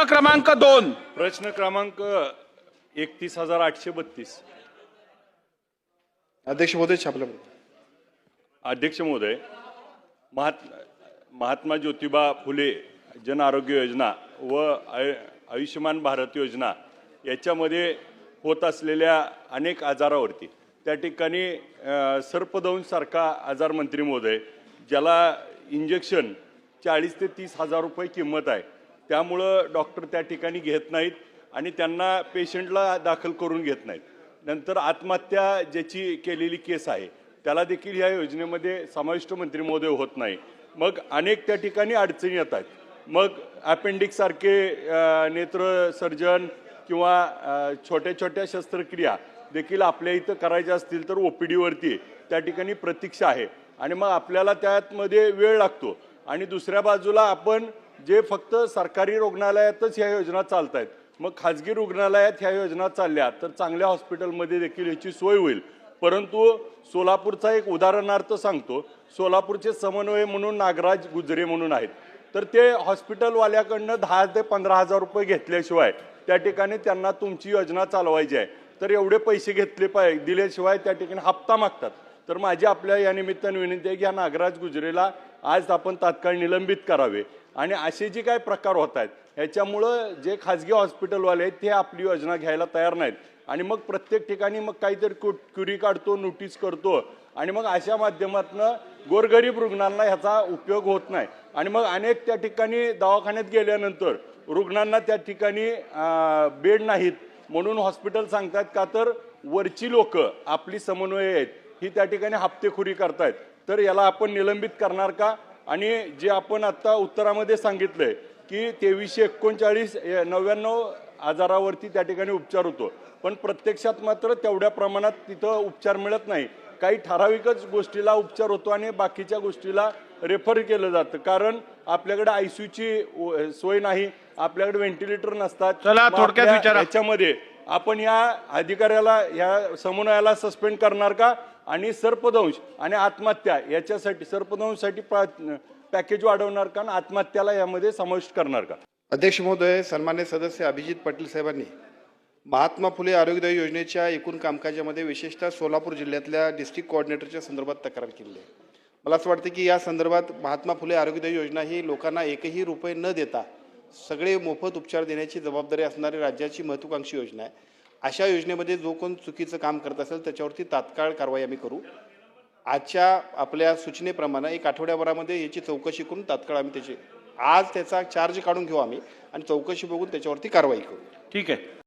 प्रश्न क्रमांक 2. प्रश्न क्रमांक 31,832. अध्यक्ष महोदय छापलं. अध्यक्ष महोदय, महात्मा ज्योतिबा फुले जन आरोग्य योजना व आयुष्यमान भारत योजना याच्यामध्ये होत असलेल्या अनेक आजारावरती त्या ठिकाणी सर्पदंशसारखा आजार मंत्री महोदय, ज्याला इंजेक्शन 40 ते 30 हजार रुपये किंमत आहे, त्यामुळं डॉक्टर त्या ठिकाणी घेत नाहीत आणि त्यांना पेशंटला दाखल करून घेत नाहीत. नंतर आत्महत्या ज्याची केलेली केस आहे त्याला देखील ह्या योजनेमध्ये समाविष्ट मंत्री महोदय होत नाही. मग अनेक त्या ठिकाणी अडचणी येतात. मग अपेंडिक्स सारखे नेत्र सर्जन किंवा छोट्या छोट्या शस्त्रक्रिया देखील आपल्या इथं करायच्या असतील तर OPD वरती त्या ठिकाणी प्रतीक्षा आहे आणि मग आपल्याला त्यामध्ये वेळ लागतो. आणि दुसऱ्या बाजूला आपण जे फक्त सरकारी रुग्णालयातच ह्या योजना चालत आहेत, मग खाजगी रुग्णालयात ह्या योजना चालल्या तर चांगल्या हॉस्पिटलमध्ये देखील याची सोय होईल. परंतु सोलापूरचा एक उदाहरणार्थ सांगतो. सोलापूरचे समन्वय म्हणून नागराज गुजरे म्हणून आहेत, तर ते हॉस्पिटलवाल्याकडनं 10 ते 15 हजार रुपये घेतल्याशिवाय त्या ठिकाणी त्यांना तुमची योजना चालवायची आहे तर एवढे पैसे दिल्याशिवाय त्या ठिकाणी हप्ता मागतात. तर माझी आपल्या या निमित्ताने विनंती आहे की या नागराज गुजरेला आज आपण तात्काळ निलंबित करावे. आणि असे जे काही प्रकार होत आहेत ह्याच्यामुळं जे खाजगी हॉस्पिटलवाले आहेत ते आपली योजना घ्यायला तयार नाहीत आणि मग प्रत्येक ठिकाणी मग काहीतरी क्युरी काढतो, नोटीस करतो आणि मग अशा माध्यमातून गोरगरीब रुग्णांना ह्याचा उपयोग होत नाही. आणि मग अनेक त्या ठिकाणी दवाखान्यात गेल्यानंतर रुग्णांना त्या ठिकाणी बेड नाहीत म्हणून हॉस्पिटल सांगतात का तर वरची लोक आपली समन्वय आहेत ही त्या ठिकाणी हप्तेखोरी करतायत. तर याला आपण निलंबित करणार का? आणि जे आपण आता उत्तरामध्ये सांगितलंय की 2339 आजारावरती त्या ठिकाणी उपचार होतो, पण प्रत्यक्षात मात्र तेवढ्या प्रमाणात तिथं उपचार मिळत नाही. काही ठराविकच गोष्टीला उपचार होतो आणि बाकीच्या गोष्टीला रेफर केलं जातं, कारण आपल्याकडे ICUची सोय नाही, आपल्याकडे व्हेंटिलेटर नसतात. चला थोडक्यात विचारा. याच्यामध्ये आपण या अधिकाऱ्याला या समन्वयाला सस्पेंड करणार का? आणि सर्पदंश आणि आत्महत्या याच्यासाठी सर्पदंशसाठी पॅकेज वाढवणार का आणि आत्महत्याला यामध्ये समाविष्ट करणार का? अध्यक्ष महोदय, सन्मान्य सदस्य अभिजित पाटील साहेबांनी महात्मा फुले आरोग्यदायी योजनेच्या एकूण कामकाजामध्ये विशेषतः सोलापूर जिल्ह्यातल्या डिस्ट्रिक्ट कोऑर्डिनेटरच्या संदर्भात तक्रार केली आहे. मला असं वाटतं की या संदर्भात महात्मा फुले आरोग्यदायी योजना ही लोकांना एकही रुपये न देता सगळे मोफत उपचार देण्याची जबाबदारी असणारी राज्याची महत्त्वाकांक्षी योजना आहे. अशा योजनेमध्ये जो कोण चुकीचं काम करत असेल त्याच्यावरती तात्काळ कारवाई आम्ही करू. आजच्या आपल्या सूचनेप्रमाणे 1 आठवड्याभरामध्ये याची चौकशी करून तात्काळ आम्ही त्याचा चार्ज काढून घेऊ आम्ही आणि चौकशी बघून त्याच्यावरती कारवाई करू. ठीक आहे.